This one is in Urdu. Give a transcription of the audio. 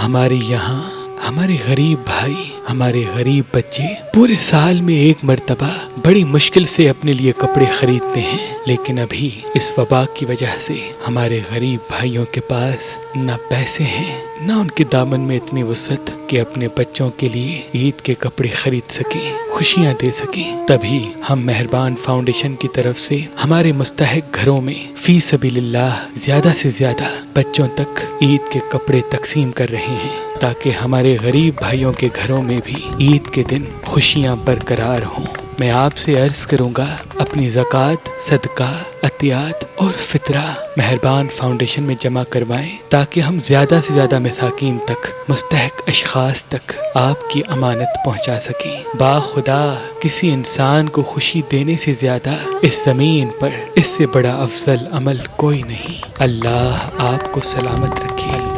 ہمارے یہاں ہمارے غریب بھائی، ہمارے غریب بچے پورے سال میں ایک مرتبہ بڑی مشکل سے اپنے لیے کپڑے خریدتے ہیں، لیکن ابھی اس وبا کی وجہ سے ہمارے غریب بھائیوں کے پاس نہ پیسے ہیں، نہ ان کے دامن میں اتنی وسعت کہ اپنے بچوں کے لیے عید کے کپڑے خرید سکیں، خوشیاں دے سکیں۔ تبھی ہم مہربان فاؤنڈیشن کی طرف سے ہمارے مستحق گھروں میں فی سبیل اللہ زیادہ سے زیادہ بچوں تک عید کے کپڑے تقسیم کر رہے ہیں، تاکہ ہمارے غریب بھائیوں کے گھروں میں بھی عید کے دن خوشیاں برقرار ہوں۔ میں آپ سے عرض کروں گا، اپنی زکوٰۃ، صدقہ، عطیات اور فطرہ مہربان فاؤنڈیشن میں جمع کروائیں، تاکہ ہم زیادہ سے زیادہ مساکین تک، مستحق اشخاص تک آپ کی امانت پہنچا سکیں۔ باخدا کسی انسان کو خوشی دینے سے زیادہ اس زمین پر اس سے بڑا افضل عمل کوئی نہیں۔ اللہ آپ کو سلامت رکھے۔